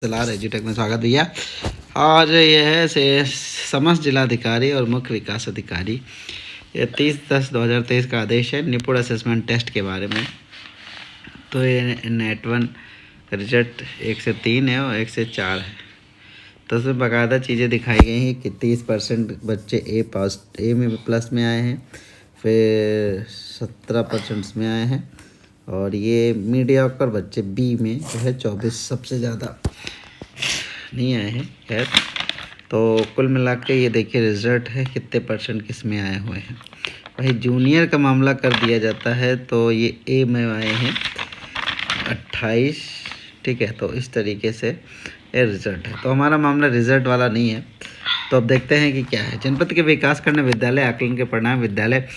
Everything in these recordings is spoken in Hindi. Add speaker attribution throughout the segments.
Speaker 1: सलार एजुटेक में स्वागत भैया। आज ये है से समस्त जिलाधिकारी और मुख्य विकास अधिकारी, ये 30/10/2023 का आदेश है निपुण असेसमेंट टेस्ट के बारे में। तो ये नेट 1 का रिजल्ट 1 से 3 है और 1 से 4 है। तो उसमें बाकायदा चीज़ें दिखाई गई हैं कि 30% बच्चे ए में प्लस में आए हैं, फिर 17% में आए हैं, और ये मीडियोकर बच्चे बी में जो है 24 सबसे ज़्यादा नहीं आए हैं। खैर, तो कुल मिला के ये देखिए रिज़ल्ट है कितने परसेंट किस में आए हुए हैं। वही जूनियर का मामला कर दिया जाता है तो ये ए में आए हैं 28, ठीक है। तो इस तरीके से ये रिज़ल्ट है। तो हमारा मामला रिज़ल्ट वाला नहीं है। तो अब देखते हैं कि क्या है। जनपद के विकासखंड विद्यालय आकलन के परिणाम विद्यालय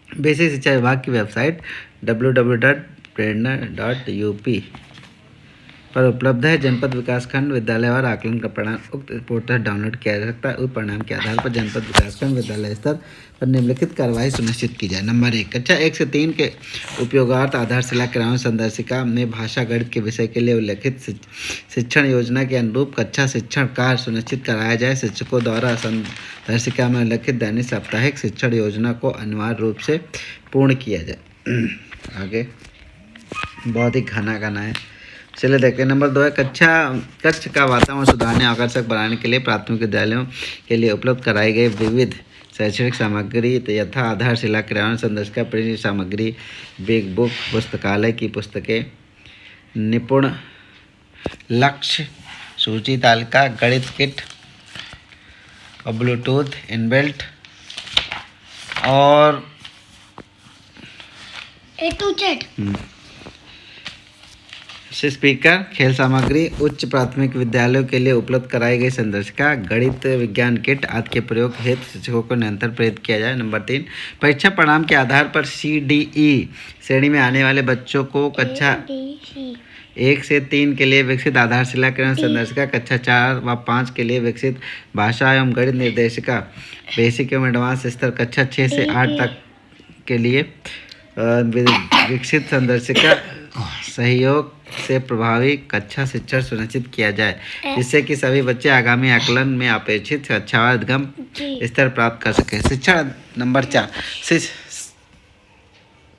Speaker 1: बेसिक शिक्षा विभाग की वेबसाइट www.prerna.up पर उपलब्ध है। जनपद विकासखंड विद्यालयवार आकलन का परिणाम उक्त पोर्टल डाउनलोड किया जा सकता है। उस परिणाम के आधार पर जनपद विकासखंड विद्यालय स्तर पर निम्नलिखित कार्रवाई सुनिश्चित की जाए। नंबर 1, कक्षा 1 से 3 के उपयोगार्थ आधारशिला क्रियान्वयन संदर्शिका में भाषा गणित के विषय के लिए उल्लेखित शिक्षण योजना के अनुरूप कक्षा शिक्षण कार्य सुनिश्चित कराया जाए। शिक्षकों द्वारा संदर्शिका में उल्लेखित दैनिक साप्ताहिक शिक्षण योजना को अनिवार्य रूप से पूर्ण किया जाए। आगे बहुत ही घना है, चलिए देखते हैं। नंबर 2 है कक्ष का वातावरण सुधारने आकर्षक बनाने के लिए प्राथमिक विद्यालयों के लिए उपलब्ध कराई गई विविध शैक्षणिक सामग्री यथा आधारशिला क्रियान्वयन संदर्शिका प्रिंट सामग्री बिग बुक पुस्तकालय की पुस्तकें निपुण लक्ष्य सूची तालिका गणित किट और ब्लूटूथ इनबिल्ट और
Speaker 2: A to Z
Speaker 1: स्पीकर खेल सामग्री उच्च प्राथमिक विद्यालयों के लिए उपलब्ध कराई गई संदर्शिका गणित विज्ञान किट आदि के प्रयोग हेतु शिक्षकों को निरंतर प्रेरित किया जाए। नंबर 3, परीक्षा परिणाम के आधार पर CDE श्रेणी में आने वाले बच्चों को कक्षा 1 से 3 के लिए विकसित आधारशिला क्रियान्वयन संदर्शिका, कक्षा 4 व 5 के लिए विकसित भाषा एवं गणित निर्देशिका बेसिक एवं एडवांस स्तर, कक्षा 6 से 8 तक के लिए विकसित संदर्शिका सहयोग से प्रभावी कक्षा शिक्षण सुनिश्चित किया जाए, जिससे कि सभी बच्चे आगामी आकलन में अपेक्षित अच्छा अधिगम स्तर प्राप्त कर सकें। शिक्षण नंबर 4,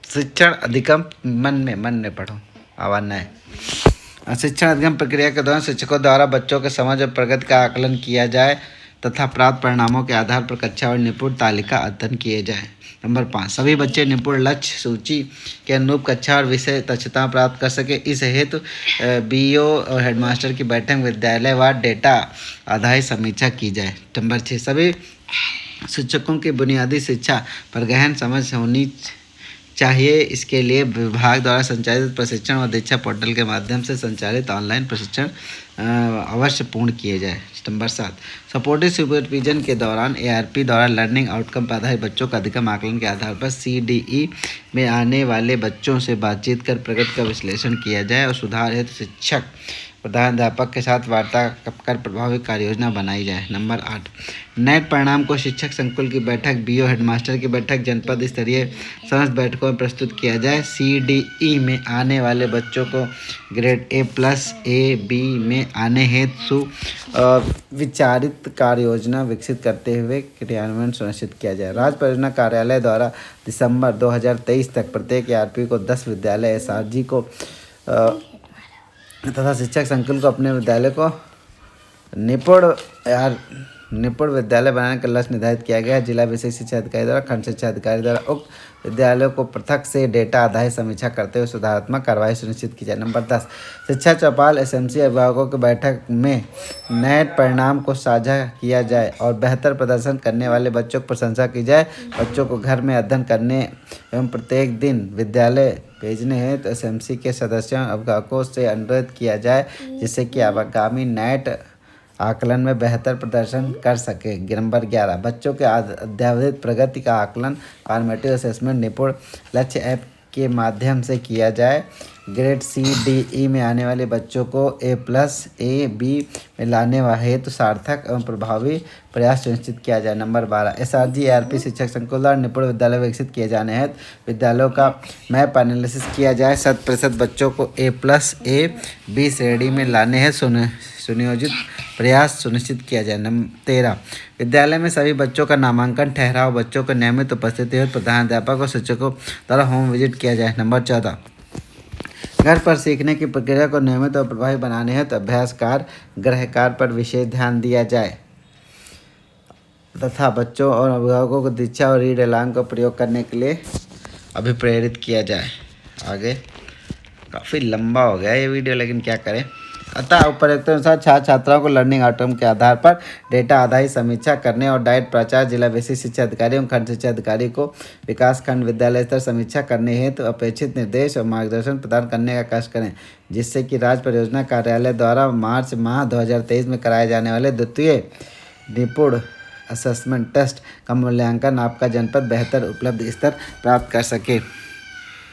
Speaker 1: शिक्षण अधिगम मन में पढ़ो, आवाज न है। शिक्षण अधिगम प्रक्रिया के दौरान शिक्षकों द्वारा बच्चों के समझ और प्रगति का आकलन किया जाए तथा प्राप्त परिणामों के आधार पर कक्षा और निपुण तालिका अध्ययन किए जाए। नंबर 5, सभी बच्चे निपुण लक्ष्य सूची के अनुरूप कक्षा और विषय दक्षता प्राप्त कर सके, इस हेतु BO और हेडमास्टर की बैठक में विद्यालयवार डेटा आधारित समीक्षा की जाए। नंबर 6, सभी शिक्षकों की बुनियादी शिक्षा पर गहन समझ होनी चाहिए। इसके लिए विभाग द्वारा संचालित प्रशिक्षण व दीक्षा पोर्टल के माध्यम से संचालित ऑनलाइन प्रशिक्षण अवश्य पूर्ण किए जाए। नंबर 7, सपोर्टिव सुपरविजन के दौरान ARP द्वारा लर्निंग आउटकम पर आधारित बच्चों का अधिगम आकलन के आधार पर CDE में आने वाले बच्चों से बातचीत कर प्रगति का विश्लेषण किया जाए और सुधार हेतु शिक्षक प्रधानाध्यापक के साथ वार्ता कर प्रभावी कार्य योजना बनाई जाए। नंबर 8, नेट परिणाम को शिक्षक संकुल की बैठक BO हेडमास्टर की बैठक जनपद स्तरीय समस्त बैठकों में प्रस्तुत किया जाए। CDE में आने वाले बच्चों को ग्रेड A+A/B में आने हेतु विचारित कार्य योजना विकसित करते हुए क्रियान्वयन सुनिश्चित किया जाए। राज्य परियोजना कार्यालय द्वारा दिसंबर 2023 तक प्रत्येक ARP को 10 विद्यालय SRG को तथा शिक्षक संकुल को अपने विद्यालय को निपुण विद्यालय बनाने का लक्ष्य निर्धारित किया गया है। जिला विशेष शिक्षा अधिकारी द्वारा खंड शिक्षा अधिकारी द्वारा उक्त विद्यालयों को पृथक से डेटा आधारित समीक्षा करते हुए सुधारात्मक कार्रवाई सुनिश्चित की जाए। नंबर 10, शिक्षा चौपाल SMC अभिभावकों की बैठक में नेट परिणाम को साझा किया जाए और बेहतर प्रदर्शन करने वाले बच्चों की प्रशंसा की जाए। बच्चों को घर में अध्ययन करने एवं प्रत्येक दिन विद्यालय भेजने हैं तो SMC के सदस्यों अभिभावकों से अनुरोध किया जाए, जिससे कि आगामी नेट आकलन में बेहतर प्रदर्शन कर सके। नंबर 11, बच्चों के अद्यावधिक प्रगति का आकलन फॉर्मेटिव असेसमेंट निपुण लक्ष्य के माध्यम से किया जाए। ग्रेड CDE में आने वाले बच्चों को A+A B में लाने हेतु सार्थक एवं प्रभावी प्रयास सुनिश्चित किया जाए। नंबर 12 SRG ARP शिक्षक संकुल द्वारा निपुण विद्यालय विकसित किए जाने हेतु विद्यालयों का मैप एनालिसिस किया जाए। 100% बच्चों को A+A B श्रेणी में लाने हेतु सुनियोजित प्रयास सुनिश्चित किया जाए। नंबर 13 विद्यालय में सभी बच्चों का नामांकन ठहराव बच्चों को नियमित उपस्थिति हेतु प्रधानाध्यापक और शिक्षकों द्वारा होम विजिट किया जाए। नंबर 14 घर पर सीखने की प्रक्रिया को नियमित और प्रभावी बनाने हेतु अभ्यास कार्य गृह कार्य पर विशेष ध्यान दिया जाए तथा बच्चों और अभिभावकों को दीक्षा और रीड एलॉन्ग का प्रयोग करने के लिए अभिप्रेरित किया जाए। आगे काफ़ी लंबा हो गया ये वीडियो, लेकिन क्या करें। अतः उपर्युक्त अनुसार छात्र छात्राओं को लर्निंग आउटकम के आधार पर डेटा आधारित समीक्षा करने और डाइट प्राचार्य जिला बेसिक शिक्षा अधिकारी एवं खंड शिक्षा अधिकारी को विकास खंड विद्यालय स्तर समीक्षा करने हेतु अपेक्षित निर्देश और मार्गदर्शन प्रदान करने का कष्ट करें, जिससे कि राज्य परियोजना कार्यालय द्वारा मार्च माह 2023 में कराए जाने वाले द्वितीय निपुण असेसमेंट टेस्ट का मूल्यांकन आपका जनपद बेहतर उपलब्ध स्तर प्राप्त कर सके।